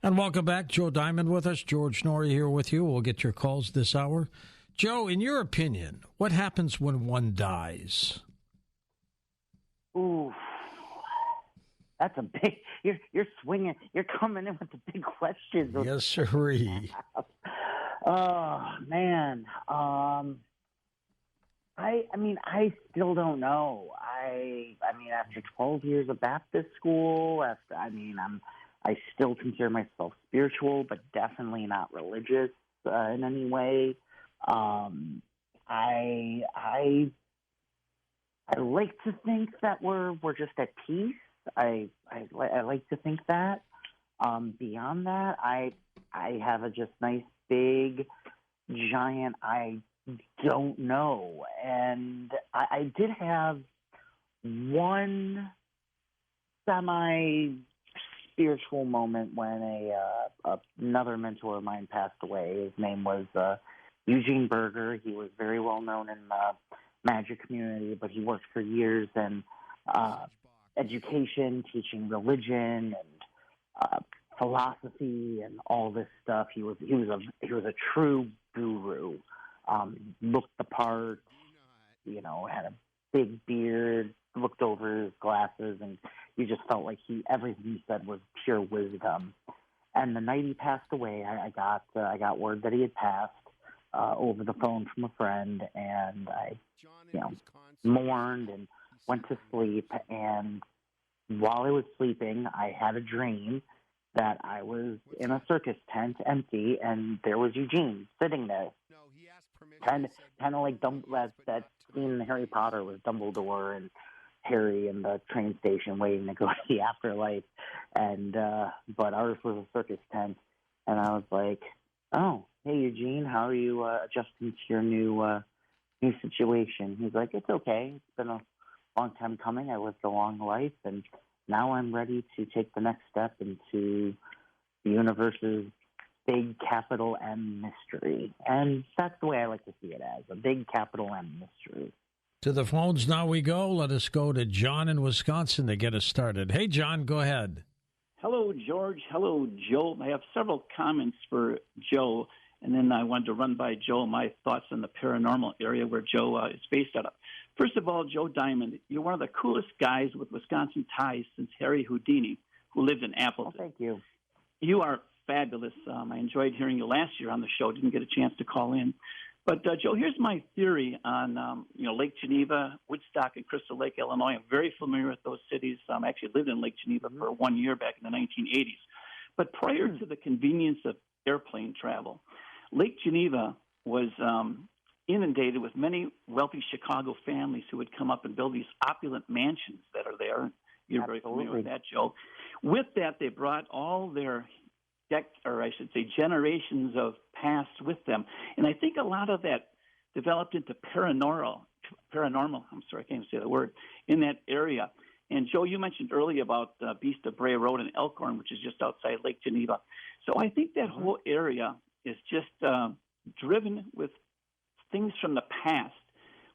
And welcome back. Joe Diamond with us. George Norrie here with you. We'll get your calls this hour. Joe, in your opinion, what happens when one dies? Ooh, that's a big. You're swinging. You're coming in with the big questions. Yes, sirree. Oh man. I still don't know. I mean, after 12 years of Baptist school, I still consider myself spiritual, but definitely not religious in any way. I like to think that we're just at peace. I like to think that. Beyond that, I have a just nice big giant I don't know, and I did have one semi-spiritual moment when another mentor of mine passed away. His name was Eugene Berger. He was very well known in the magic community, but he worked for years in education, teaching religion and philosophy and all this stuff. He was a true guru. Looked the part, had a big beard, looked over his glasses, and you just felt like everything he said was pure wisdom. And the night he passed away, I got word that he had passed over the phone from a friend, and I, mourned and went to sleep. And while I was sleeping, I had a dream that I was in a circus tent, empty, and there was Eugene sitting there. Kind of like that scene in Harry Potter with Dumbledore and Harry in the train station waiting to go to the afterlife. And but ours was a circus tent, and I was like, "Oh, hey Eugene, how are you adjusting to your new situation?" He's like, "It's okay. It's been a long time coming. I lived a long life, and now I'm ready to take the next step into the universe's big capital M mystery." And that's the way I like to see it, as a big capital M mystery. To the phones now we go. Let us go to John in Wisconsin to get us started. Hey, John, go ahead. Hello, George. Hello, Joe. I have several comments for Joe, and then I wanted to run by Joe my thoughts on the paranormal area where Joe is based out of. First of all, Joe Diamond, you're one of the coolest guys with Wisconsin ties since Harry Houdini, who lived in Appleton. Oh, thank you. You are fabulous. I enjoyed hearing you last year on the show. Didn't get a chance to call in. But, Joe, here's my theory on, Lake Geneva, Woodstock, and Crystal Lake, Illinois. I'm very familiar with those cities. I actually lived in Lake Geneva for 1 year back in the 1980s. But prior to the convenience of airplane travel, Lake Geneva was inundated with many wealthy Chicago families who would come up and build these opulent mansions that are there. You're very familiar with that, Joe. With that, they brought all their generations of past with them. And I think a lot of that developed into paranormal, I can't even say the word, in that area. And, Joe, you mentioned earlier about Beast of Bray Road and Elkhorn, which is just outside Lake Geneva. So I think that whole area is just driven with things from the past,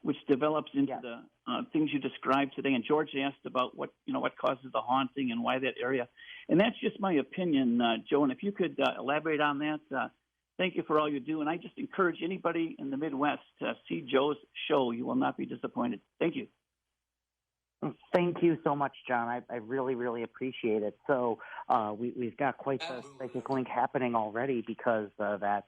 which develops into the things you described today. And George asked about what causes the haunting and why that area. And that's just my opinion, Joe. And if you could elaborate on that, thank you for all you do. And I just encourage anybody in the Midwest to see Joe's show. You will not be disappointed. Thank you. Thank you so much, John. I really, really appreciate it. So we've got quite the psychic link happening already, because that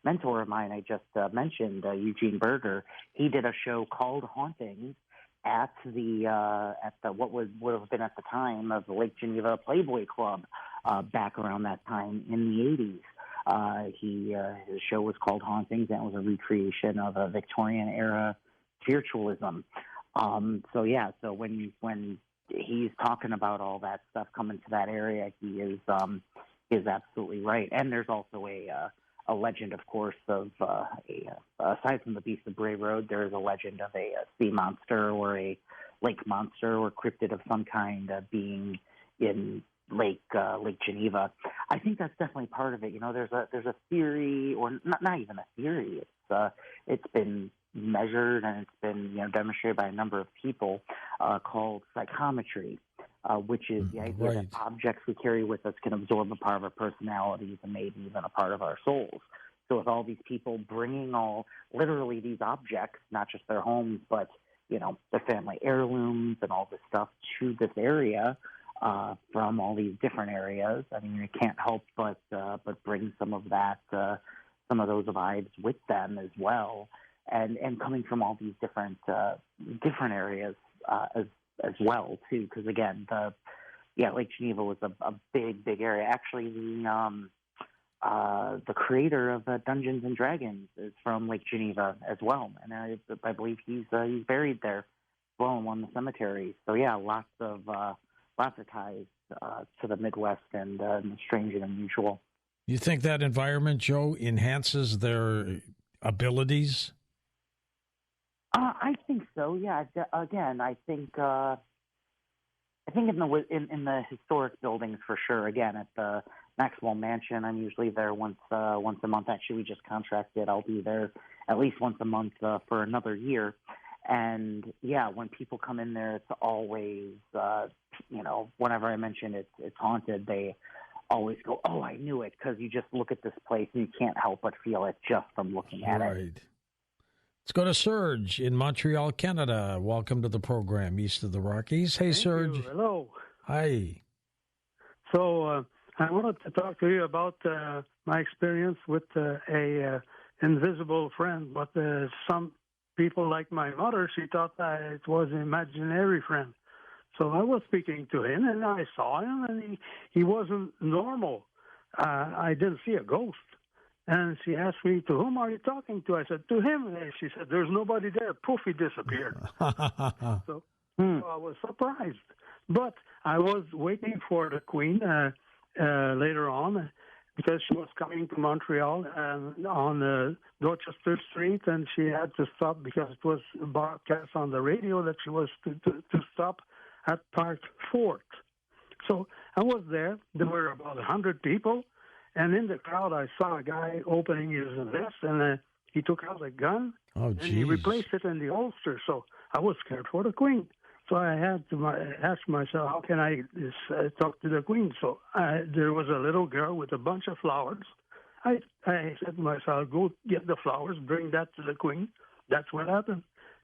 mentor of mine I just mentioned, Eugene Berger, he did a show called Hauntings at what would have been at the time of the Lake Geneva Playboy Club back around that time in the 80s. His show was called Hauntings, and it was a recreation of a Victorian era spiritualism. So when he's talking about all that stuff coming to that area, he is absolutely right. And there's also a legend, of course, of aside from the Beast of Bray Road, there is a legend of a sea monster or a lake monster or cryptid of some kind being in Lake Geneva. I think that's definitely part of it. There's a theory, or not even a theory. It's been measured and it's been demonstrated by a number of people, called psychometry. which is the idea that objects we carry with us can absorb a part of our personalities and maybe even a part of our souls. So with all these people bringing literally these objects, not just their homes, but, their family heirlooms and all this stuff to this area from all these different areas, I mean, it can't help but bring some of that, some of those vibes with them as well. And coming from all these different areas as well, too, because, again, Lake Geneva was a big area. Actually, the creator of Dungeons and Dragons is from Lake Geneva as well, and I believe he's buried there as well in one of the cemeteries. So yeah, lots of ties to the Midwest and strange and unusual. You think that environment, Joe, enhances their abilities? I think so. Yeah. Again, I think in the historic buildings for sure. Again, at the Maxwell Mansion, I'm usually there once a month. Actually, we just contracted. I'll be there at least once a month for another year. And yeah, when people come in there, it's always whenever I mention it's haunted, they always go, "Oh, I knew it," because you just look at this place and you can't help but feel it just from looking at it. Right. Let's go to Serge in Montreal, Canada. Welcome to the program, East of the Rockies. Hey, Serge. Hello. Hi. So I wanted to talk to you about my experience with a invisible friend, but some people, like my mother, she thought that it was an imaginary friend. So I was speaking to him, and I saw him, and he wasn't normal. I didn't see a ghost. And she asked me, "To whom are you talking to?" I said, "To him." And she said, "There's nobody there." Poof, he disappeared. So I was surprised. But I was waiting for the Queen later on because she was coming to Montreal on Dorchester Street, and she had to stop because it was broadcast on the radio that she was to stop at Park Fort. So I was there. There were about 100 people. And in the crowd, I saw a guy opening his vest, and he took out a gun, and he replaced it in the holster. So I was scared for the Queen. So I had to ask myself, how can I talk to the Queen? So there was a little girl with a bunch of flowers. I said to myself, go get the flowers, bring that to the Queen. That's what happened.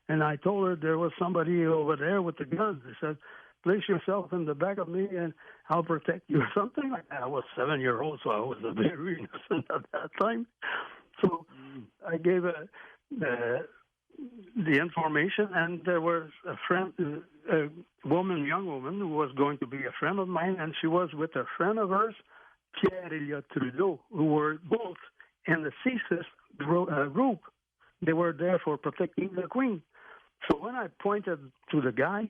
And I told her there was somebody over there with the guns. I said, place yourself in the back of me and I'll protect you, or something like that. I was 7-year-old, so I was very innocent at that time. So I gave the information, and there was a friend, a young woman, who was going to be a friend of mine, and she was with a friend of hers, Pierre Elliott Trudeau, who were both in the CSIS group. They were there for protecting the Queen. So when I pointed to the guy,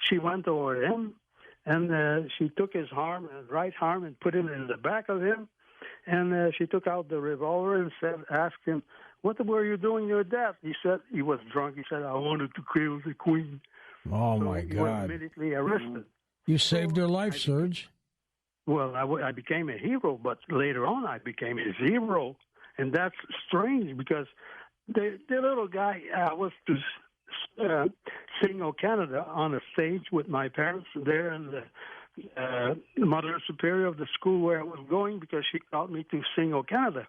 she went over him, and she took his right arm, and put it in the back of him, and she took out the revolver and asked him, "What were you doing with that?" He said, he was drunk. He said, "I wanted to kill the Queen." Oh, so my he God. was immediately arrested. You saved her life, Serge. Well, I became a hero, but later on I became his hero. And that's strange because the little guy, I was to sing "O Canada" on a stage with my parents there in the Mother Superior of the school where I was going, because she taught me to sing "O Canada."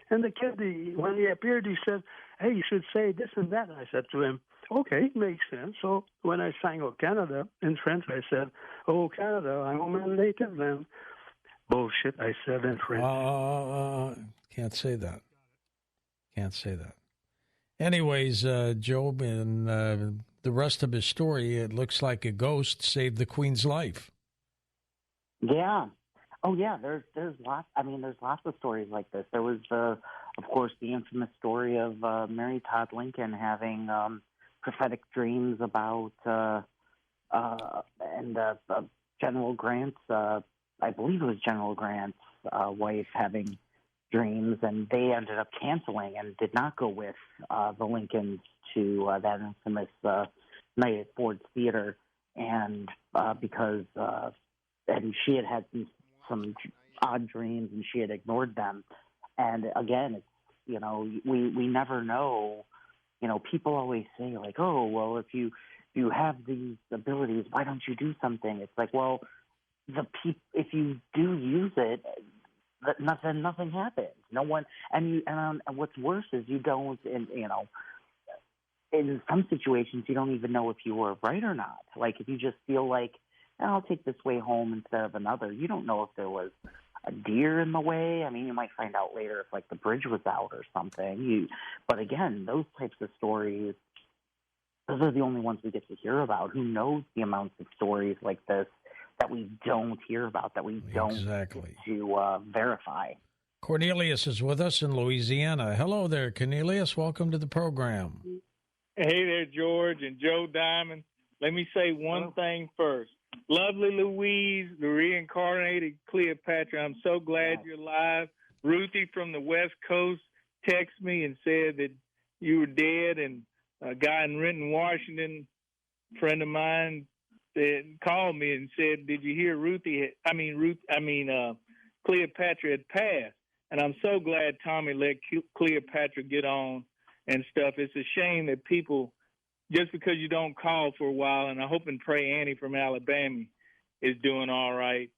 And the kid, when he appeared, he said, "Hey, you should say this and that." I said to him, "Okay, it makes sense." So when I sang "O Canada" in French, I said, "Oh, Canada, I'm a native land." Bullshit, I said in French. Can't say that. Can't say that. Anyways, Job, in the rest of his story, it looks like a ghost saved the Queen's life. Yeah. Oh, yeah. There's lots. I mean, there's lots of stories like this. There was, of course, the infamous story of Mary Todd Lincoln having prophetic dreams about General Grant's. I believe it was General Grant's wife having dreams, and they ended up canceling and did not go with the Lincolns to that infamous night at Ford's Theater, and because and she had some odd dreams, and she had ignored them. And again, it's, we never know. People always say, like, oh, well, if you you have these abilities, why don't you do something? It's like, well, if you do use it, nothing happens. No one, and what's worse is you don't, in some situations, you don't even know if you were right or not. Like, if you just feel like, I'll take this way home instead of another, you don't know if there was a deer in the way. I mean, you might find out later if, like, the bridge was out or something. But again, those types of stories, those are the only ones we get to hear about. Who knows the amounts of stories like this that we don't hear about, that we don't get to verify. Cornelius is with us in Louisiana. Hello there, Cornelius. Welcome to the program. Hey there, George and Joe Diamond. Let me say one thing first. Lovely Louise, the reincarnated Cleopatra, I'm so glad you're alive. Ruthie from the West Coast texted me and said that you were dead, and a guy in Renton, Washington, friend of mine, called me and said, "Did you hear Cleopatra had passed?" And I'm so glad Tommy let Cleopatra get on and stuff. It's a shame that people, just because you don't call for a while, and I hope and pray Annie from Alabama is doing all right.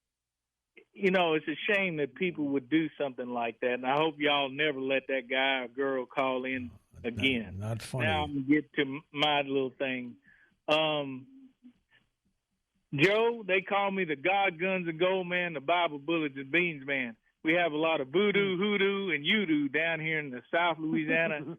It's a shame that people would do something like that, and I hope y'all never let that guy or girl call in again. Not funny. Now I'm going to get to my little thing. Joe, they call me the God, Guns, and Gold Man, the Bible, Bullets, and Beans Man. We have a lot of voodoo, hoodoo, and you-do down here in the South Louisiana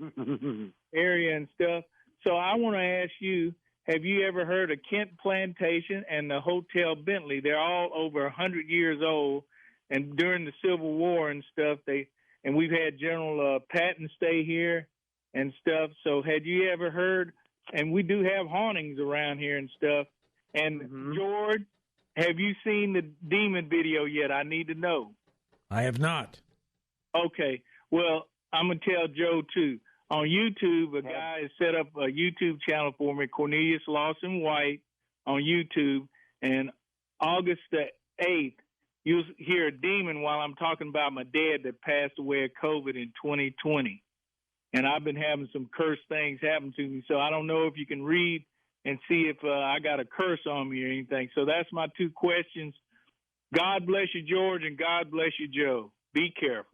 area and stuff. So I want to ask you, have you ever heard of Kent Plantation and the Hotel Bentley? They're all over 100 years old, and during the Civil War and stuff, and we've had General Patton stay here and stuff. So had you ever heard, and we do have hauntings around here and stuff, and George, have you seen the demon video yet? I need to know. I have not. Okay. Well, I'm going to tell Joe, too. On YouTube, a guy has set up a YouTube channel for me, Cornelius Lawson White, on YouTube. And August the 8th, you'll hear a demon while I'm talking about my dad that passed away of COVID in 2020. And I've been having some cursed things happen to me. So I don't know if you can read and see if I got a curse on me or anything. So that's my two questions. God bless you, George, and God bless you, Joe. Be careful.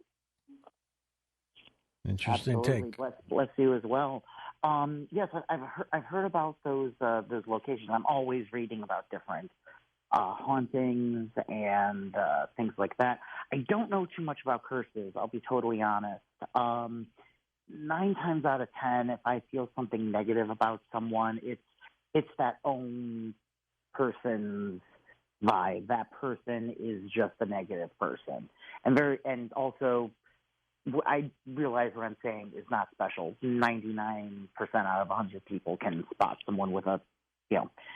Interesting Absolutely. take. Bless you as well. Yes, I've heard about those locations. I'm always reading about different hauntings and things like that. I don't know too much about curses. I'll be totally honest. 9 times out of 10, if I feel something negative about someone, it's that own person's vibe. That person is just a negative person, and also I realize what I'm saying is not special. 99% out of 100 people can spot someone with a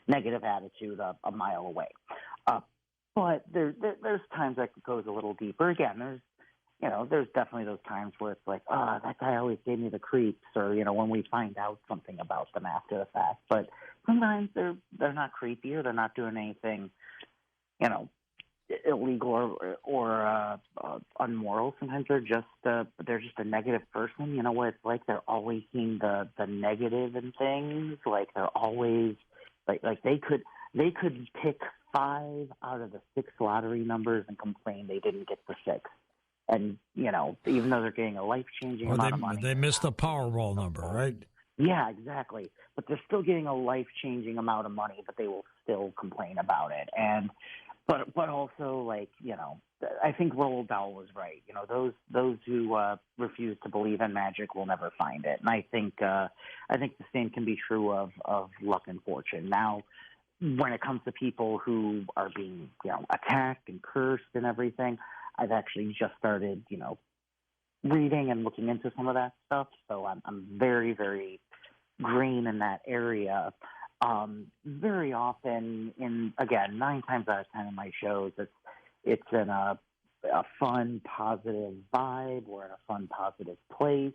negative attitude a mile away. But there's times that goes a little deeper. Again, there's definitely those times where it's like, that guy always gave me the creeps, or when we find out something about them after the fact. But sometimes they're not creepy, or they're not doing anything illegal or unmoral. Sometimes they're just a negative person. You know what it's like? They're always seeing the negative in things. Like they're always like they could pick 5 out of the 6 lottery numbers and complain they didn't get the 6. And even though they're getting a life-changing amount of money, they missed the Powerball number, right? Yeah, exactly. But they're still getting a life-changing amount of money, but they will still complain about it. And but also, I think Roald Dahl was right. Those who refuse to believe in magic will never find it. And I think the same can be true of luck and fortune. Now, when it comes to people who are being attacked and cursed and everything, I've actually just started reading and looking into some of that stuff. So I'm very, very green in that area. Very often, 9 times out of 10 in my shows, it's in a fun, positive vibe. We're in a fun, positive place.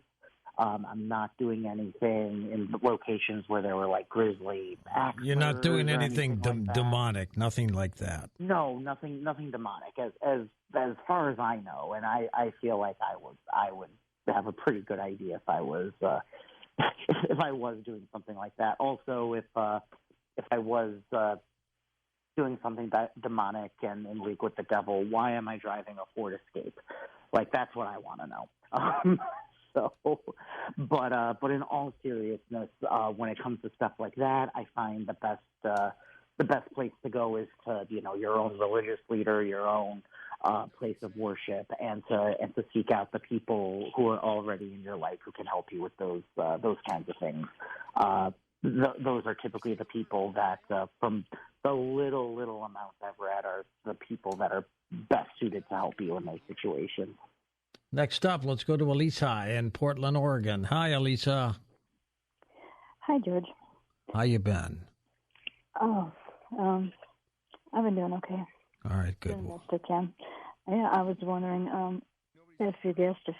I'm not doing anything in locations where there were like grisly actors. You're not doing anything like demonic, nothing like that. No, nothing demonic, as far as I know. And I feel like I would have a pretty good idea if I was if I was doing something like that. Also, if if I was doing something demonic and in league with the devil, why am I driving a Ford Escape? Like, that's what I want to know. But in all seriousness, when it comes to stuff like that, I find the best place to go is to, your own religious leader, your own place of worship, and to seek out the people who are already in your life who can help you with those kinds of things. Those are typically the people that, from the little amount I've read, are the people that are best suited to help you in those situations. Next up, let's go to Elisa in Portland, Oregon. Hi, Elisa. Hi, George. How you been? Oh, I've been doing okay. All right, good. Doing the best I can. Yeah, I was wondering if your guest, if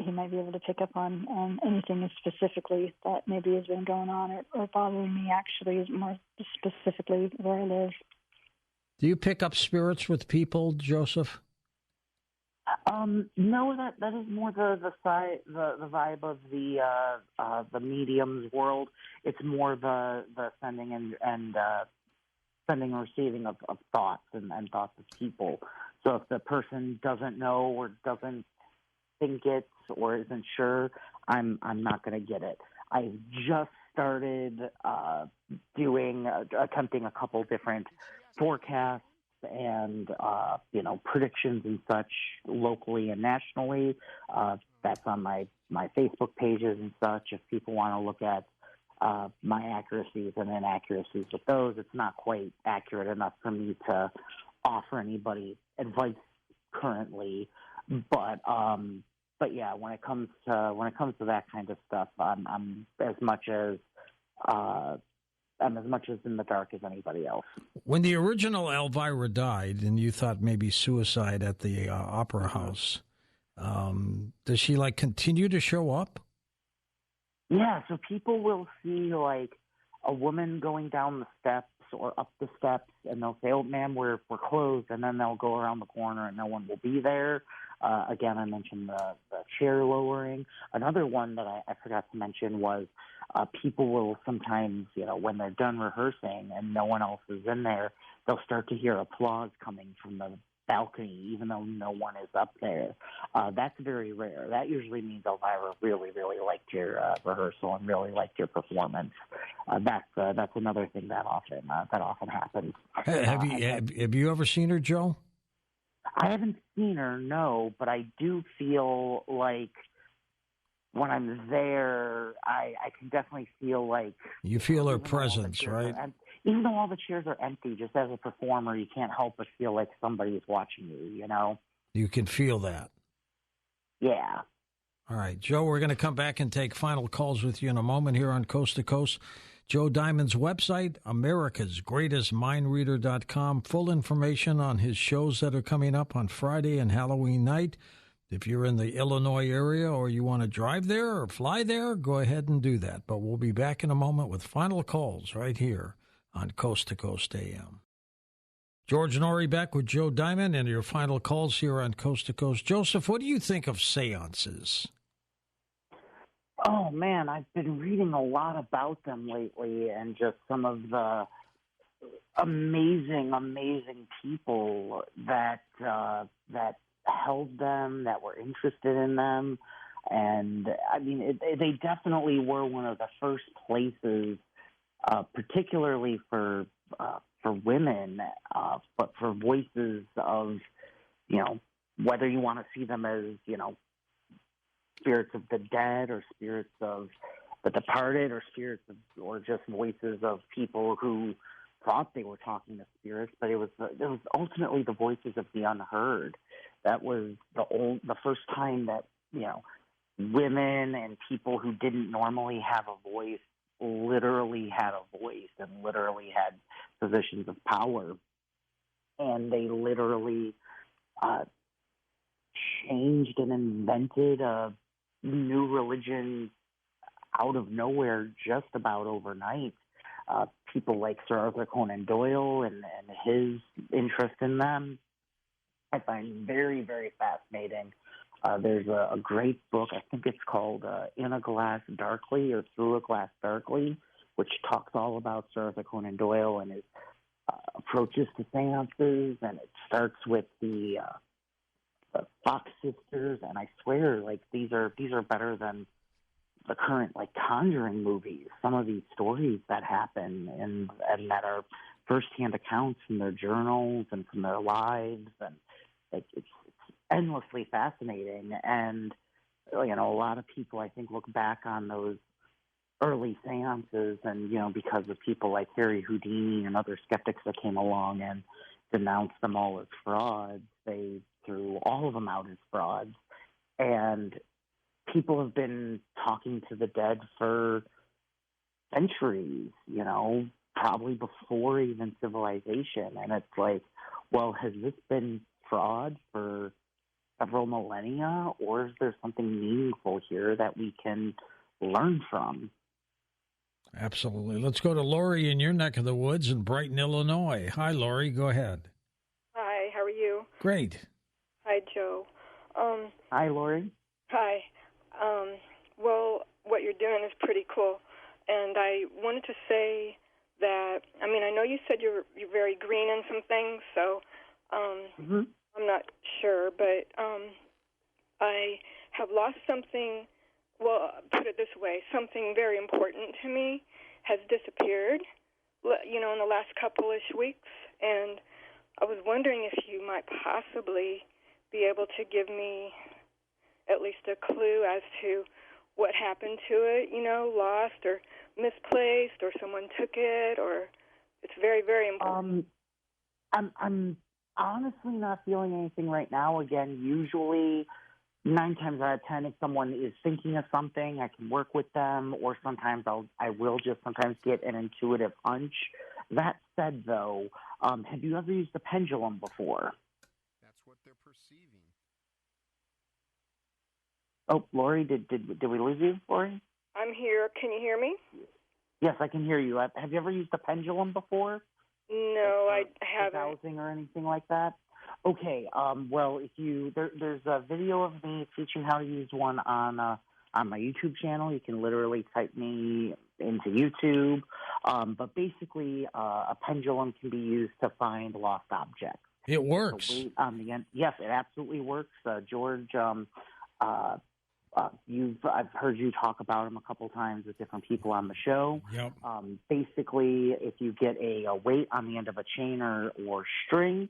he might be able to pick up on anything specifically that maybe has been going on or bothering me, actually, more specifically where I live. Do you pick up spirits with people, Joseph? No, that is more the vibe of the medium's world. It's more the sending and sending and receiving of thoughts and thoughts of people. So if the person doesn't know or doesn't think it or isn't sure, I'm not going to get it. I've just started attempting a couple different forecasts and predictions and such locally and nationally. That's on my Facebook pages and such. If people want to look at my accuracies and inaccuracies with those, it's not quite accurate enough for me to offer anybody advice currently. But yeah, when it comes to that kind of stuff, I'm as much as in the dark as anybody else. When the original Elvira died, and you thought maybe suicide at the Opera House, does she continue to show up? Yeah, so people will see a woman going down the steps or up the steps, and they'll say, "Oh, ma'am, we're closed," and then they'll go around the corner and no one will be there. Again, I mentioned the chair lowering. Another one that I forgot to mention was people will sometimes, when they're done rehearsing and no one else is in there, they'll start to hear applause coming from the balcony, even though no one is up there. That's very rare. That usually means Elvira really, really liked your rehearsal and really liked your performance. That's another thing that often happens. Have you ever seen her, Joe? I haven't seen her, no, but I do feel like when I'm there, I can definitely feel like... You feel her presence, right? Even though all the chairs are empty, just as a performer, you can't help but feel like somebody's watching you, You can feel that. Yeah. All right, Joe, we're going to come back and take final calls with you in a moment here on Coast to Coast. Joe Diamond's website, americasgreatestmindreader.com. Full information on his shows that are coming up on Friday and Halloween night. If you're in the Illinois area or you want to drive there or fly there, go ahead and do that. But we'll be back in a moment with final calls right here on Coast to Coast AM. George Norrie back with Joe Diamond and your final calls here on Coast to Coast. Joseph, what do you think of seances? Oh, man, I've been reading a lot about them lately and just some of the amazing, amazing people that held them, that were interested in them. And, I mean, they definitely were one of the first places, particularly for women, but for voices of, whether you want to see them as, spirits of the dead or spirits of the departed or or just voices of people who thought they were talking to spirits, but it was ultimately the voices of the unheard. That was the first time that, women and people who didn't normally have a voice literally had a voice and literally had positions of power. And they literally changed and invented a new religion out of nowhere just about overnight. People like Sir Arthur Conan Doyle and his interest in them, I find very, very fascinating. There's a great book, I think it's called In a Glass Darkly or Through a Glass Darkly, which talks all about Sir Arthur Conan Doyle and his approaches to seances, and it starts with the Fox sisters, and I swear, like these are better than the current like Conjuring movies. Some of these stories that happen and that are firsthand accounts from their journals and from their lives, and it's endlessly fascinating. And you know, a lot of people I think look back on those early seances, and you know, because of people like Harry Houdini and other skeptics that came along and denounced them all as frauds, they threw all of them out as frauds. And people have been talking to the dead for centuries, you know, probably before even civilization. And it's like, well, has this been fraud for several millennia, or is there something meaningful here that we can learn from? Absolutely. Let's go to Lori in your neck of the woods in Brighton, Illinois. Hi, Lori. Go ahead. Hi, how are you? Great. Hi, Joe. Hi, Lori. Hi. Well, what you're doing is pretty cool. And I wanted to say that, I mean, I know you said you're very green in some things, so I'm not sure, but I have lost something. Well, put it this way, something very important to me has disappeared, you know, in the last couple-ish weeks. And I was wondering if you might possibly be able to give me at least a clue as to what happened to it, you know, lost or misplaced, or someone took it, or it's very, very important. I'm honestly not feeling anything right now. Again, usually 9 times out of 10, if someone is thinking of something, I can work with them, or sometimes I will just sometimes get an intuitive hunch. That said, though, have you ever used a pendulum before? That's what they're perceiving. Oh, Lori, did we lose you, Lori? I'm here. Can you hear me? Yes, I can hear you. Have you ever used a pendulum before? No, I haven't. Dowsing or anything like that? Okay. Well, if there's a video of me teaching how to use one on my YouTube channel. You can literally type me into YouTube. But basically, a pendulum can be used to find lost objects. It works. The weight on the end. Yes, it absolutely works. George, I've heard you talk about him a couple times with different people on the show. Yep. Basically, if you get a weight on the end of a chain or string,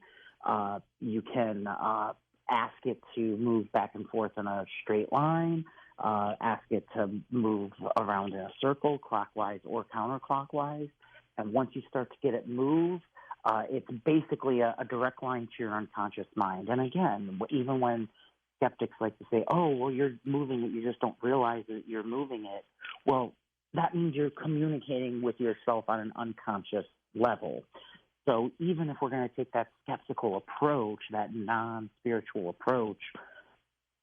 you can ask it to move back and forth in a straight line, ask it to move around in a circle, clockwise or counterclockwise. And once you start to get it move, it's basically a direct line to your unconscious mind. And again, even when skeptics like to say, oh, well, you're moving it, you just don't realize that you're moving it. Well, that means you're communicating with yourself on an unconscious level. So even if we're going to take that skeptical approach, that non-spiritual approach,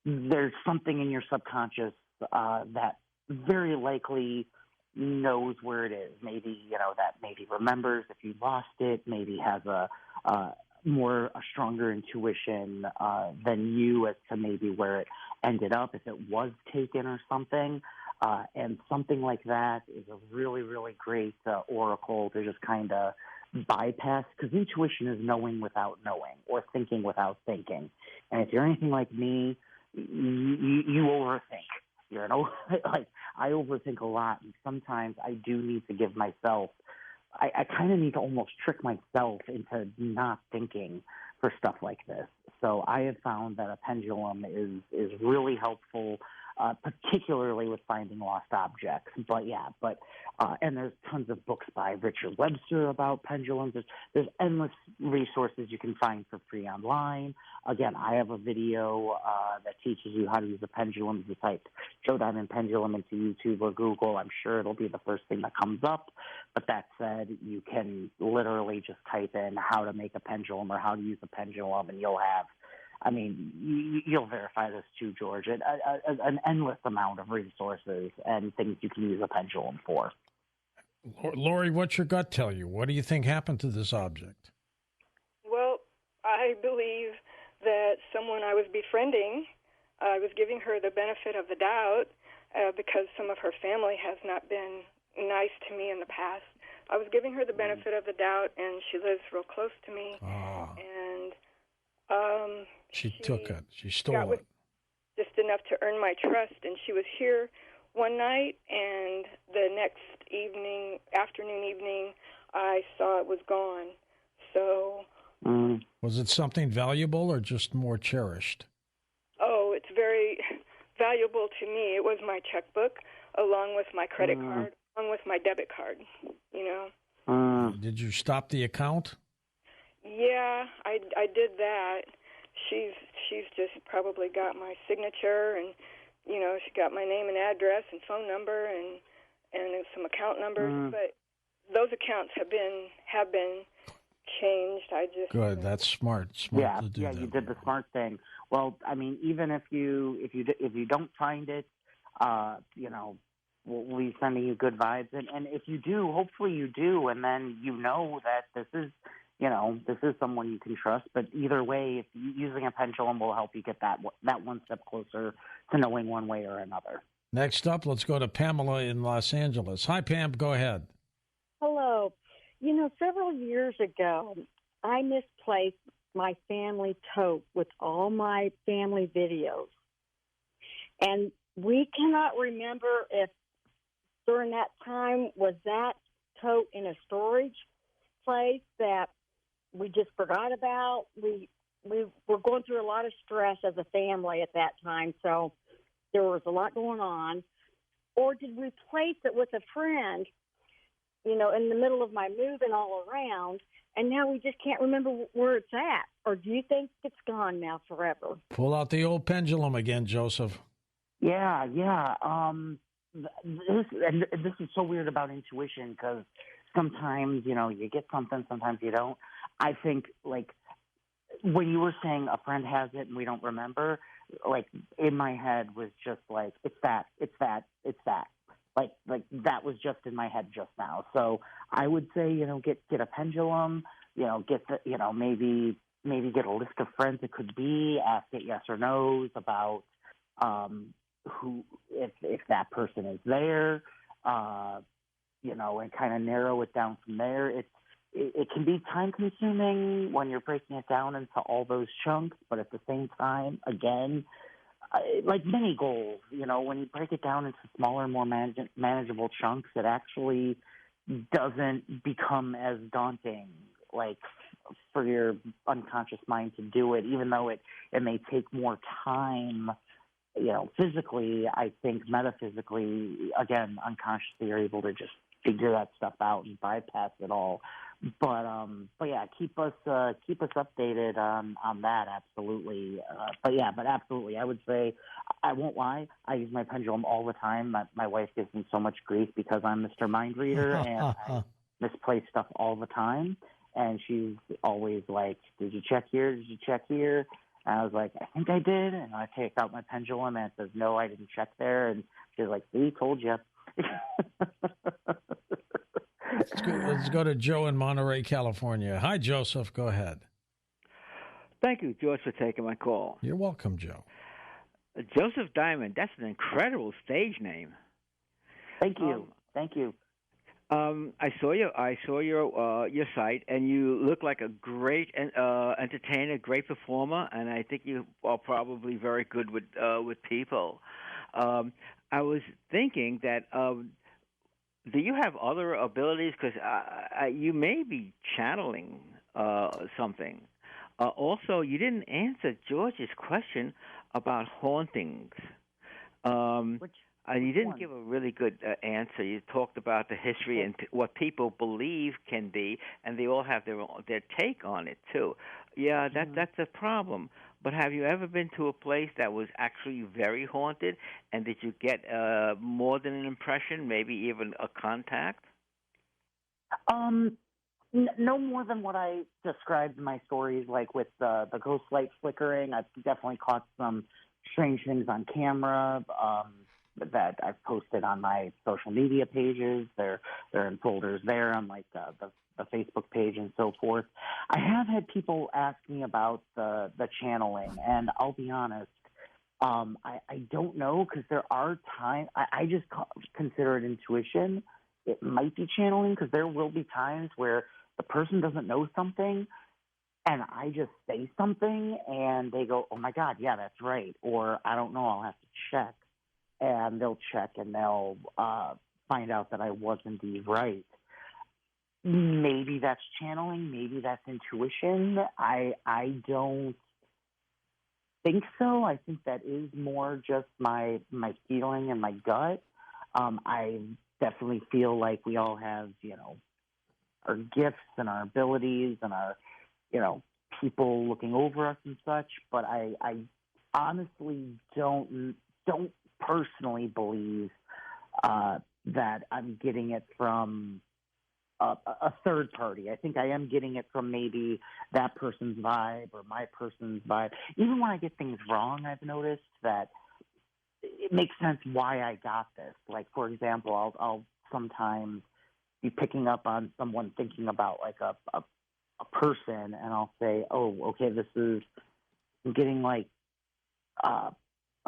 there's something in your subconscious that very likely knows where it is. Maybe, that maybe remembers if you lost it, maybe has a stronger intuition than you as to maybe where it ended up, if it was taken or something. And something like that is a really, really great oracle to just kind of bypass, because intuition is knowing without knowing, or thinking without thinking. And if you're anything like me, you overthink. I overthink a lot, and sometimes I do need to give myself, I kind of need to almost trick myself into not thinking for stuff like this. So I have found that a pendulum is really helpful, particularly with finding lost objects. And there's tons of books by Richard Webster about pendulums. There's endless resources you can find for free online. Again, I have a video that teaches you how to use a pendulum. If you type Joe Diamond pendulum into YouTube or Google, I'm sure it'll be the first thing that comes up. But that said, you can literally just type in how to make a pendulum or how to use a pendulum, and you'll have, you'll verify this too, George, an endless amount of resources and things you can use a pendulum for. Lori, what's your gut tell you? What do you think happened to this object? Well, I believe that someone I was befriending, I was giving her the benefit of the doubt because some of her family has not been, nice to me in the past. I was giving her the benefit of the doubt, and she lives real close to me. And she took it. She stole it. Just enough to earn my trust. And she was here one night, and the next afternoon, evening, I saw it was gone. So... Was it something valuable or just more cherished? Oh, it's very valuable to me. It was my checkbook, along with my credit card, along with my debit card, you know. Did you stop the account? Yeah, I did that. She's just probably got my signature, and, you know, she got my name and address and phone number and some account numbers, but those accounts have been changed. Good. That's smart. To do that. Yeah, you did the smart thing. Well, I mean, even if you don't find it, you know, we'll be sending you good vibes, and if you do, hopefully you do, and then you know that this is someone you can trust. But either way, if using a pendulum will help you get that one step closer to knowing one way or another. Next up, let's go to Pamela in Los Angeles. Hi, Pam. Go ahead. Hello. You know, several years ago, I misplaced my family tote with all my family videos. And we cannot remember if during that time was that tote in a storage place that we just forgot about. We were going through a lot of stress as a family at that time, so there was a lot going on. Or did we place it with a friend, you know, in the middle of my moving all around, and now we just can't remember where it's at? Or do you think it's gone now forever? Pull out the old pendulum again, Joseph. Yeah. This is so weird about intuition, because sometimes, you know, you get something, sometimes you don't. I think, like, when you were saying a friend has it and we don't remember, like, in my head was just like, it's that. Like that was just in my head just now. So I would say, you know, get a pendulum, you know, maybe get a list of friends it could be, ask it yes or no's about who, if that person is there, you know, and kind of narrow it down from there. It can be time consuming when you're breaking it down into all those chunks, but at the same time, again, like many goals, you know, when you break it down into smaller, more manageable chunks, it actually doesn't become as daunting, like, for your unconscious mind to do it, even though it may take more time. You know, physically, I think metaphysically, again, unconsciously, you're able to just figure that stuff out and bypass it all. But yeah, keep us updated on that, absolutely. But absolutely, I would say, I won't lie, I use my pendulum all the time. My wife gives me so much grief because I'm Mr. Mind Reader and I misplace stuff all the time. And she's always like, "Did you check here? Did you check here?" And I was like, "I think I did." And I take out my pendulum and it says, "No, I didn't check there." And she's like, "See, told you." Let's go to Joe in Monterey, California. Hi, Joseph. Go ahead. Thank you, George, for taking my call. You're welcome, Joe. Joseph Diamond, that's an incredible stage name. Thank you. Thank you. I saw your site, and you look like a great entertainer, great performer, and I think you are probably very good with people. I was thinking that do you have other abilities? Because you may be channeling something. Also, you didn't answer George's question about hauntings. You didn't give a really good answer. You talked about the history and what people believe can be, and they all have their take on it too. Yeah, that's a problem. But have you ever been to a place that was actually very haunted, and did you get more than an impression, maybe even a contact? No more than what I described in my stories, like with the ghost light flickering. I've definitely caught some strange things on camera that I've posted on my social media pages. They're in folders there on like the Facebook page and so forth. I have had people ask me about the channeling, and I'll be honest, I don't know, because there are times I just consider it intuition. it might be channeling, because there will be times where the person doesn't know something and I just say something and they go, oh my God, yeah, that's right. Or I don't know, I'll have to check. And they'll check and they'll find out that I was indeed right. Maybe that's channeling, maybe that's intuition. I don't think so. I think that is more just my feeling and my gut. I definitely feel like we all have, our gifts and our abilities and our, people looking over us and such. But I honestly don't personally believe that I'm getting it from a third party. I think I am getting it from maybe that person's vibe or my person's vibe. Even when I get things wrong, I've noticed that it makes sense why I got this. Like, for example, I'll sometimes be picking up on someone thinking about like a person, and I'll say, oh, okay, I'm getting like a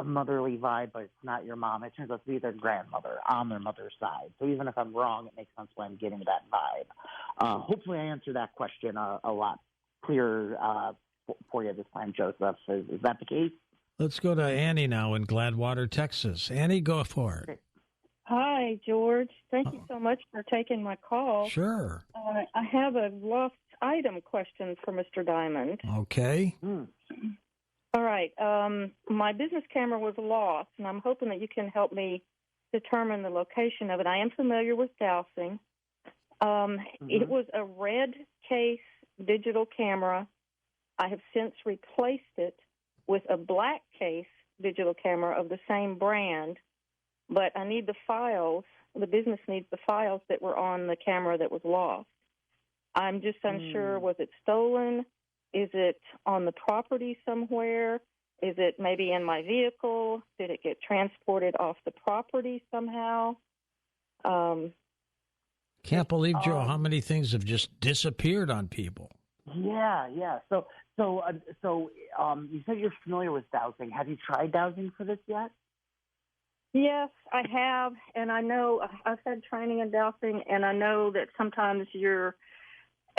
motherly vibe, but it's not your mom. It turns out to be their grandmother on their mother's side. So even if I'm wrong, it makes sense why I'm getting that vibe. Hopefully I answered that question a lot clearer for you this time, Joseph. Is that the case? Let's go to Annie now in Gladwater, Texas. Annie, go for it. Hi, George. Thank you so much for taking my call. Sure. I have a lost item question for Mr. Diamond. Okay. All right. My business camera was lost, and I'm hoping that you can help me determine the location of it. I am familiar with dowsing. It was a red case digital camera. I have since replaced it with a black case digital camera of the same brand, but I need the files. The business needs the files that were on the camera that was lost. I'm just unsure, was it stolen? Is it on the property somewhere? Is it maybe in my vehicle? Did it get transported off the property somehow? Can't believe, Joe, how many things have just disappeared on people. Yeah. So you said you're familiar with dowsing. Have you tried dowsing for this yet? Yes, I have, and I know I've had training in dowsing, and I know that sometimes you're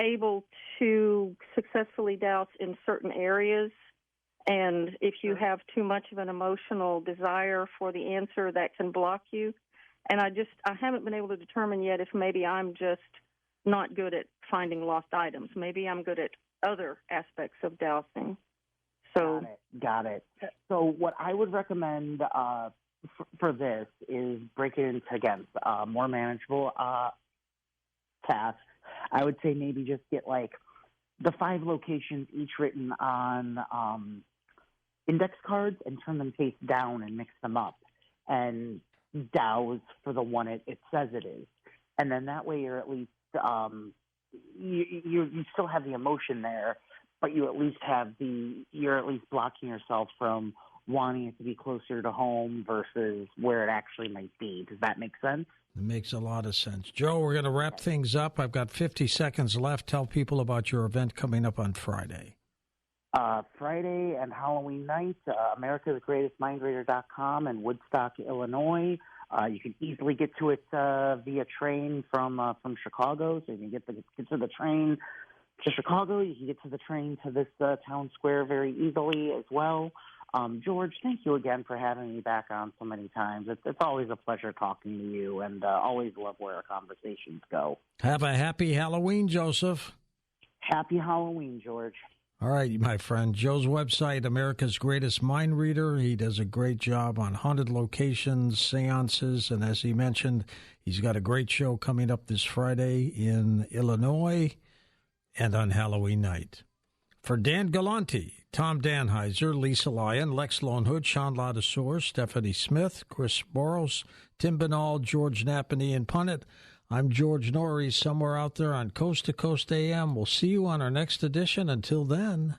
able to successfully douse in certain areas, and if you have too much of an emotional desire for the answer, that can block you. And I haven't been able to determine yet if maybe I'm just not good at finding lost items. Maybe I'm good at other aspects of dowsing. So Got it. So what I would recommend for this is break it into, again, more manageable tasks. I would say maybe just get like the 5 locations each written on index cards and turn them face down and mix them up and douse for the one it says it is. And then that way you're at least, you still have the emotion there, but you're at least blocking yourself from wanting it to be closer to home versus where it actually might be. Does that make sense? It makes a lot of sense. Joe, we're going to wrap things up. I've got 50 seconds left. Tell people about your event coming up on Friday. Friday and Halloween night, americasgreatestmindreader.com in Woodstock, Illinois. You can easily get to it via train from Chicago, so you can get to the train to Chicago. You can get to the train to this town square very easily as well. George, thank you again for having me back on so many times. It's always a pleasure talking to you, and always love where our conversations go. Have a happy Halloween, Joseph. Happy Halloween, George. All right, my friend. Joe's website, America's Greatest Mind Reader. He does a great job on haunted locations, seances, and as he mentioned, he's got a great show coming up this Friday in Illinois and on Halloween night. For Dan Galante, Tom Danheiser, Lisa Lyon, Lex Lonehood, Sean Ladouceur, Stephanie Smith, Chris Boros, Tim Banal, George Napanee, and Punnett, I'm George Norrie, somewhere out there on Coast to Coast AM. We'll see you on our next edition. Until then,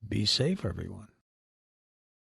be safe, everyone.